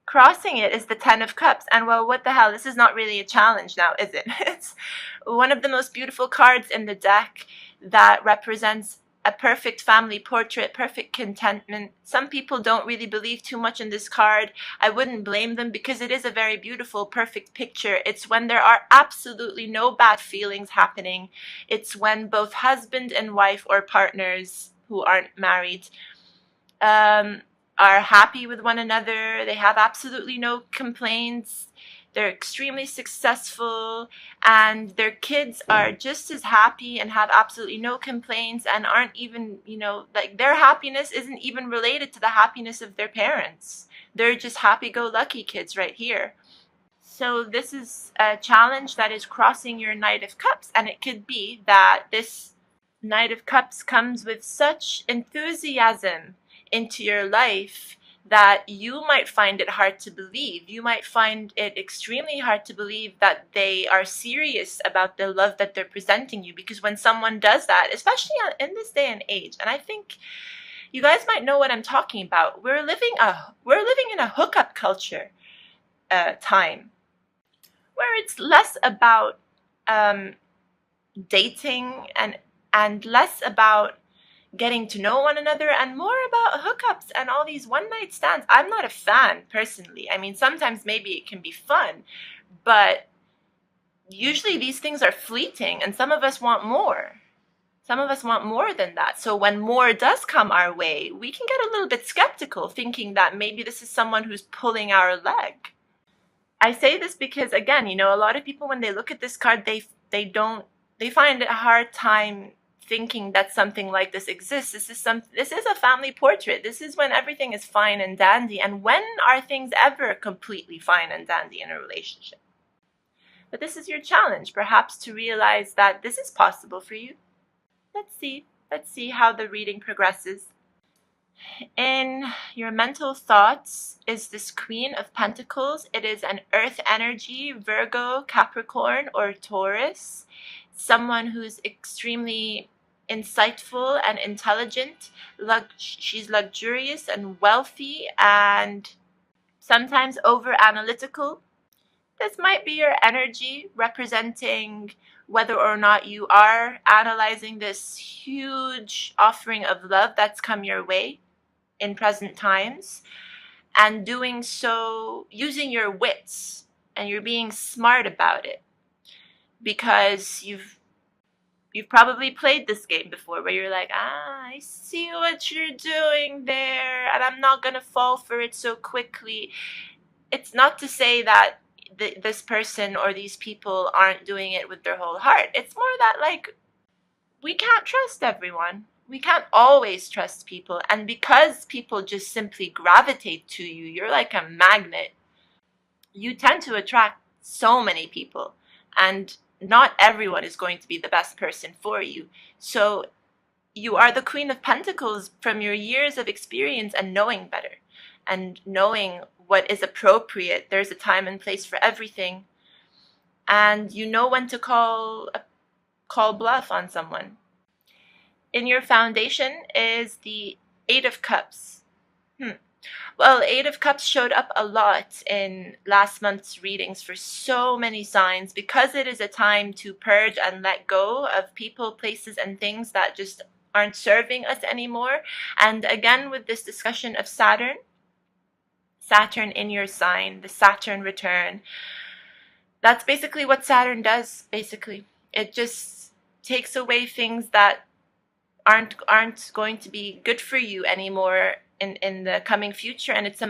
crossing it is the Ten of Cups. And well, what the hell? This is not really a challenge now, is it? It's one of the most beautiful cards in the deck that represents a perfect family portrait, perfect contentment. Some people don't really believe too much in this card. I wouldn't blame them because it is a very beautiful, perfect picture. It's when there are absolutely no bad feelings happening. It's when both husband and wife or partners who aren't married are happy with one another. They have absolutely no complaints. They're extremely successful, and their kids are just as happy and have absolutely no complaints and aren't even, like their happiness isn't even related to the happiness of their parents. They're just happy-go-lucky kids right here. So this is a challenge that is crossing your Knight of Cups, and it could be that this Knight of Cups comes with such enthusiasm into your life that you might find it hard to believe. You might find it extremely hard to believe that they are serious about the love that they're presenting you, because when someone does that, especially in this day and age, and I think you guys might know what I'm talking about, we're living in a hookup culture time where it's less about dating and less about getting to know one another and more about hookups and all these one-night stands. I'm not a fan, personally. I mean, sometimes maybe it can be fun, but usually these things are fleeting, and some of us want more. Some of us want more than that. So when more does come our way, we can get a little bit skeptical, thinking that maybe this is someone who's pulling our leg. I say this because, again, a lot of people, when they look at this card, they find it a hard time thinking that something like this exists. This is a family portrait. This is when everything is fine and dandy. And when are things ever completely fine and dandy in a relationship? But this is your challenge, perhaps, to realize that this is possible for you. Let's see how the reading progresses. In your mental thoughts is this Queen of Pentacles. It is an earth energy, Virgo, Capricorn, or Taurus. Someone who's extremely insightful and intelligent. She's luxurious and wealthy and sometimes over-analytical. This might be your energy, representing whether or not you are analyzing this huge offering of love that's come your way in present times, and doing so using your wits, and you're being smart about it, because you've probably played this game before where you're like, I see what you're doing there, and I'm not gonna fall for it so quickly. It's not to say that this person or these people aren't doing it with their whole heart. It's more that, like, we can't trust everyone. We can't always trust people. And because people just simply gravitate to you, you're like a magnet. You tend to attract so many people, and not everyone is going to be the best person for you. So you are the Queen of Pentacles from your years of experience and knowing better and knowing what is appropriate. There's a time and place for everything, and you know when to call bluff on someone. In your foundation is the Eight of Cups. Well, Eight of Cups showed up a lot in last month's readings for so many signs, because it is a time to purge and let go of people, places, and things that just aren't serving us anymore. And again, with this discussion of Saturn in your sign, the Saturn return, that's basically what Saturn does, basically. It just takes away things that aren't going to be good for you anymore in the coming future, and it's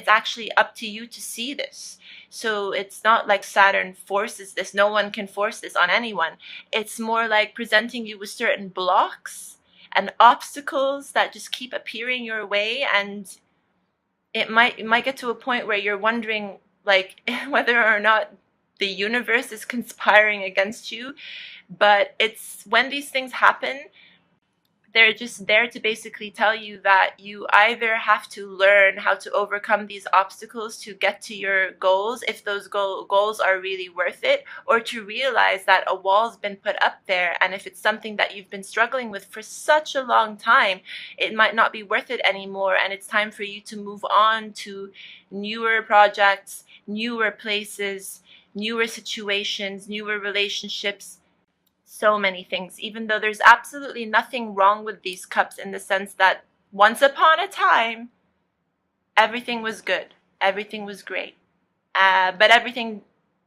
actually up to you to see this. So it's not like Saturn forces this. No one can force this on anyone. It's more like presenting you with certain blocks and obstacles that just keep appearing your way, and it might get to a point where you're wondering, like, whether or not the universe is conspiring against you. But it's when these things happen They're just there to basically tell you that you either have to learn how to overcome these obstacles to get to your goals, if those goals are really worth it, or to realize that a wall's been put up there, and if it's something that you've been struggling with for such a long time, it might not be worth it anymore, and it's time for you to move on to newer projects, newer places, newer situations, newer relationships. So many things, even though there's absolutely nothing wrong with these cups, in the sense that once upon a time, everything was good, everything was great. But everything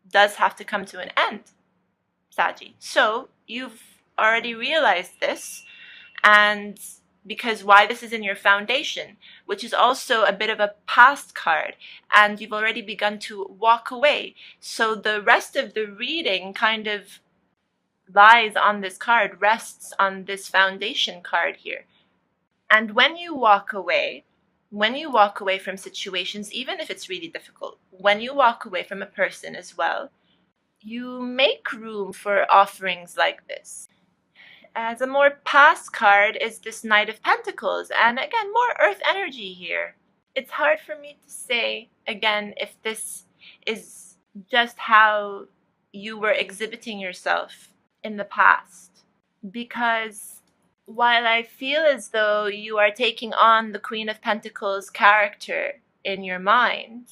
does have to come to an end, Saggy. So you've already realized this, and because why this is in your foundation, which is also a bit of a past card, and you've already begun to walk away. So the rest of the reading kind of lies on this card, rests on this foundation card here. And when you walk away from situations, even if it's really difficult, when you walk away from a person as well, you make room for offerings like this. As a more past card is this Knight of Pentacles, and again, more earth energy here. It's hard for me to say, again, if this is just how you were exhibiting yourself in the past, because while I feel as though you are taking on the Queen of Pentacles character in your mind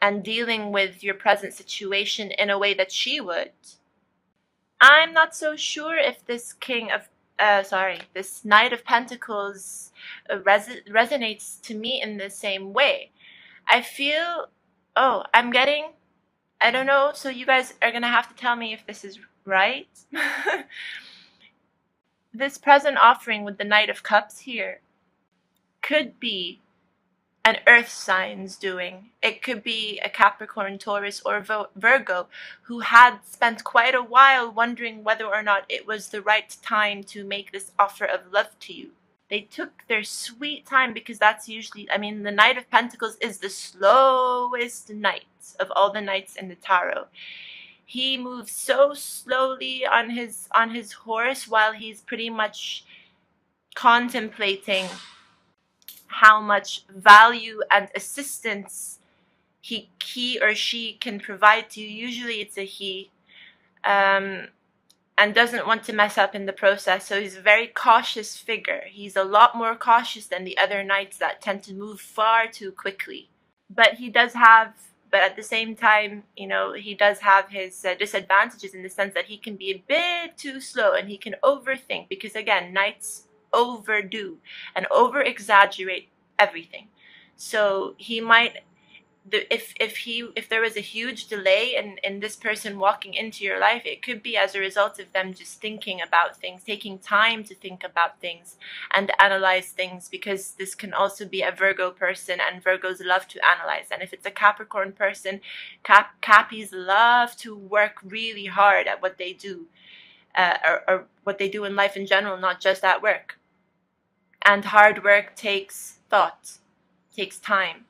and dealing with your present situation in a way that she would, I'm not so sure if this this Knight of Pentacles resonates to me in the same way. I feel, I don't know, so you guys are gonna have to tell me if this is right. This present offering with the Knight of Cups here could be an earth sign's doing. It could be a Capricorn, Taurus, or Virgo who had spent quite a while wondering whether or not it was the right time to make this offer of love to you. They took their sweet time, because that's usually, the Knight of Pentacles is the slowest knight of all the knights in the tarot. He moves so slowly on his horse while he's pretty much contemplating how much value and assistance he or she can provide to you. Usually it's a he, and doesn't want to mess up in the process. So he's a very cautious figure. He's a lot more cautious than the other knights that tend to move far too quickly. But at the same time, he does have his disadvantages, in the sense that he can be a bit too slow and he can overthink, because again, knights overdo and over exaggerate everything. So he might, if there was a huge delay in this person walking into your life, it could be as a result of them just thinking about things, taking time to think about things and analyze things, because this can also be a Virgo person, and Virgos love to analyze. And if it's a Capricorn person, Cappies love to work really hard at what they do, or what they do in life in general, not just at work. And hard work takes thought, takes time.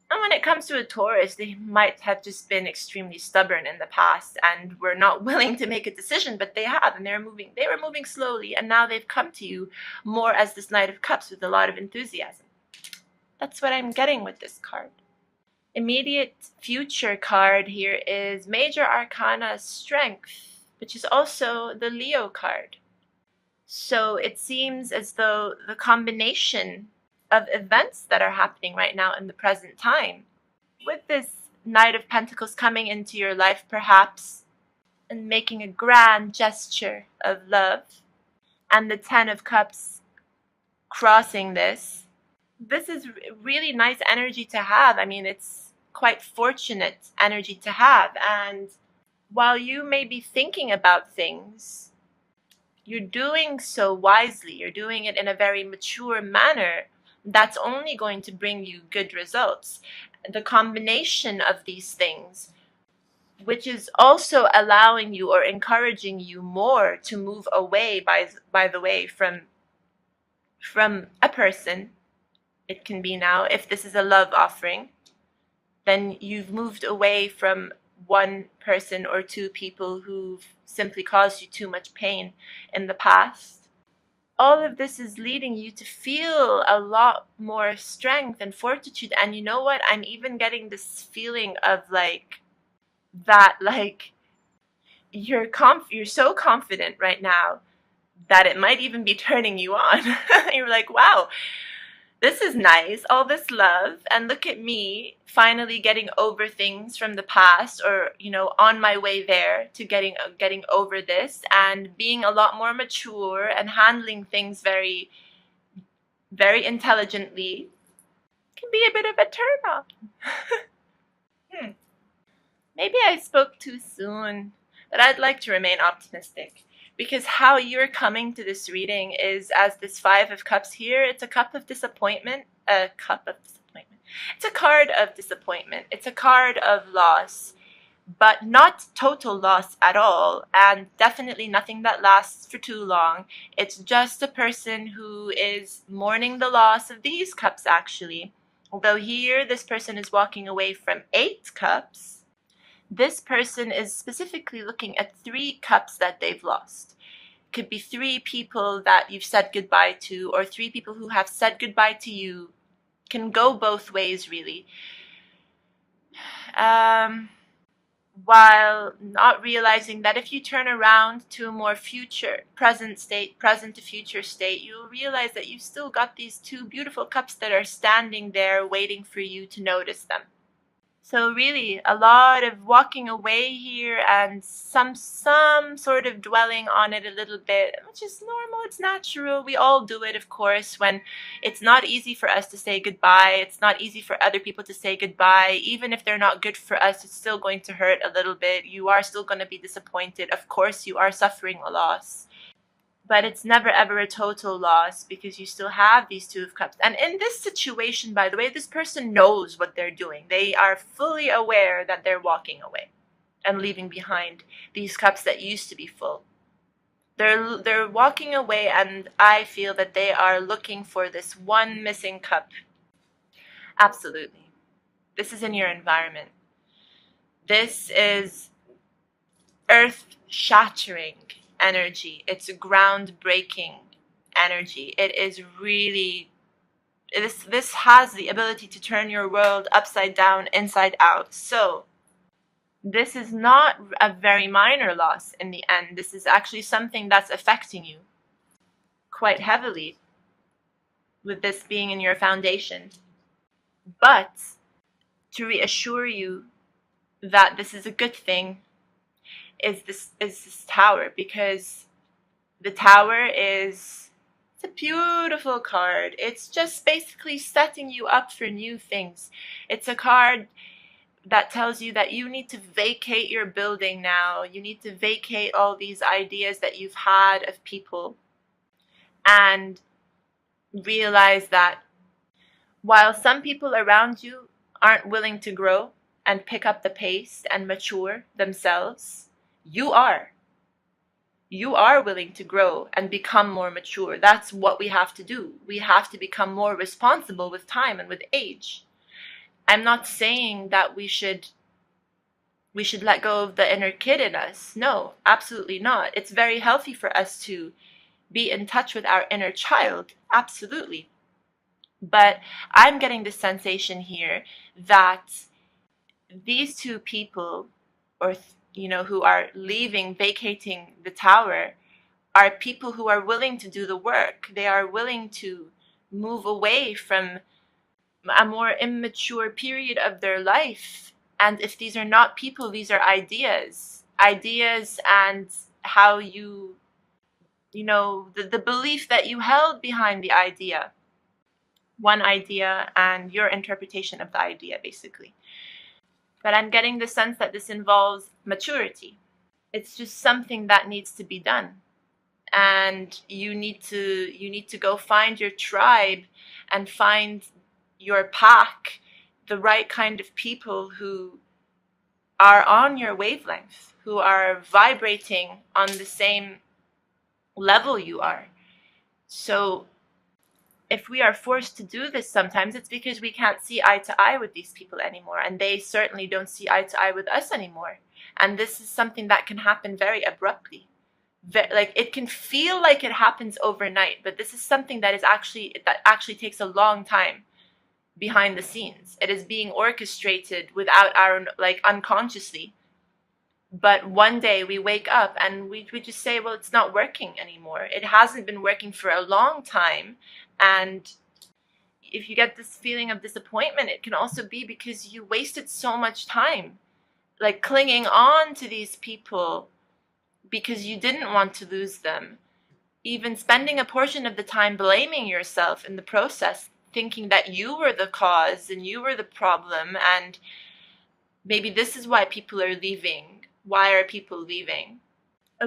And when it comes to a Taurus, they might have just been extremely stubborn in the past and were not willing to make a decision, but they have, and they were moving slowly, and now they've come to you more as this Knight of Cups with a lot of enthusiasm. That's what I'm getting with this card. Immediate future card here is Major Arcana Strength, which is also the Leo card. So it seems as though the combination of events that are happening right now in the present time, with this Knight of Pentacles coming into your life perhaps and making a grand gesture of love, and the 10 of Cups crossing this is really nice energy to have. It's quite fortunate energy to have. And while you may be thinking about things, you're doing so wisely, you're doing it in a very mature manner, that's only going to bring you good results. The combination of these things, which is also allowing you or encouraging you more to move away, by the way, from a person. It can be now, if this is a love offering, then you've moved away from one person or two people who've simply caused you too much pain in the past. all of this is leading you to feel a lot more strength and fortitude. And you know what? I'm even getting this feeling of like that, like you're so confident right now that it might even be turning you on. You're like, wow, this is nice, all this love, and look at me finally getting over things from the past, or on my way there to getting over this and being a lot more mature and handling things very, very intelligently. Can be a bit of a turn off. Maybe I spoke too soon, but I'd like to remain optimistic. Because how you're coming to this reading is as this Five of Cups here. It's a cup of disappointment. A cup of disappointment. It's a card of disappointment. It's a card of loss. But not total loss at all. And definitely nothing that lasts for too long. It's just a person who is mourning the loss of these cups, actually. Although here, this person is walking away from 8 cups. This person is specifically looking at 3 cups that they've lost. Could be 3 people that you've said goodbye to, or 3 people who have said goodbye to you. Can go both ways, really. While not realizing that if you turn around to a more present to future state, you'll realize that you've still got these 2 beautiful cups that are standing there waiting for you to notice them. So really, a lot of walking away here and some sort of dwelling on it a little bit, which is normal, it's natural. We all do it, of course, when it's not easy for us to say goodbye. It's not easy for other people to say goodbye. Even if they're not good for us, it's still going to hurt a little bit. You are still going to be disappointed. Of course, you are suffering a loss. But it's never ever a total loss because you still have these 2 of Cups. And in this situation, by the way, this person knows what they're doing. They are fully aware that they're walking away and leaving behind these cups that used to be full. They're walking away, and I feel that they are looking for this one missing cup. Absolutely. This is in your environment. This is earth-shattering energy. It's a groundbreaking energy. It is really, this has the ability to turn your world upside down, inside out. So this is not a very minor loss in the end. This is actually something that's affecting you quite heavily, with this being in your foundation. But to reassure you that this is a good thing is this Tower, because the Tower it's a beautiful card. It's just basically setting you up for new things. It's a card that tells you that you need to vacate your building now. You need to vacate all these ideas that you've had of people and realize that while some people around you aren't willing to grow and pick up the pace and mature themselves, you are. You are willing to grow and become more mature. That's what we have to do. We have to become more responsible with time and with age. I'm not saying that we should let go of the inner kid in us. No, absolutely not. It's very healthy for us to be in touch with our inner child. Absolutely. But I'm getting the sensation here that these 2 people, or who are leaving, vacating the Tower, are people who are willing to do the work. They are willing to move away from a more immature period of their life. And if these are not people, these are ideas. Ideas and how the belief that you held behind the idea. One idea and your interpretation of the idea, basically. But I'm getting the sense that this involves maturity. It's just something that needs to be done. And you need to go find your tribe and find your pack, the right kind of people who are on your wavelength, who are vibrating on the same level you are. So if we are forced to do this sometimes, it's because we can't see eye to eye with these people anymore, and they certainly don't see eye to eye with us anymore. And this is something that can happen very abruptly, like it can feel like it happens overnight, but this is something that actually takes a long time behind the scenes. It is being orchestrated without our, like, unconsciously. But one day we wake up and we just say, well, it's not working anymore. It hasn't been working for a long time. And if you get this feeling of disappointment, it can also be because you wasted so much time, like, clinging on to these people because you didn't want to lose them. Even spending a portion of the time blaming yourself in the process, thinking that you were the cause and you were the problem, and maybe this is why people are leaving. Why are people leaving?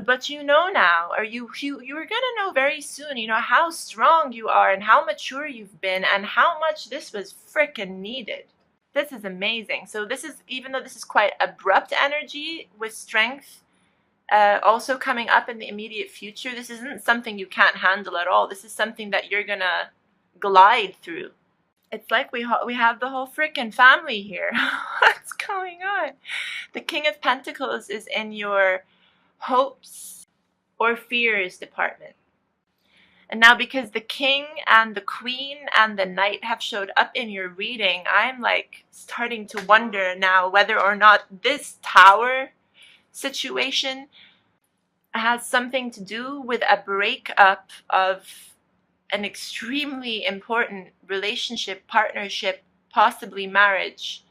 But you know now, or you're gonna know very soon, how strong you are and how mature you've been and how much this was frickin' needed. This is amazing. So this is, even though this is quite abrupt energy with strength, also coming up in the immediate future, this isn't something you can't handle at all. This is something that you're gonna glide through. It's like we have the whole frickin' family here. What's going on? The King of Pentacles is in your hopes or fears department. And now, because the King and the Queen and the Knight have showed up in your reading, I'm like starting to wonder now whether or not this Tower situation has something to do with a breakup of an extremely important relationship, partnership, possibly marriage.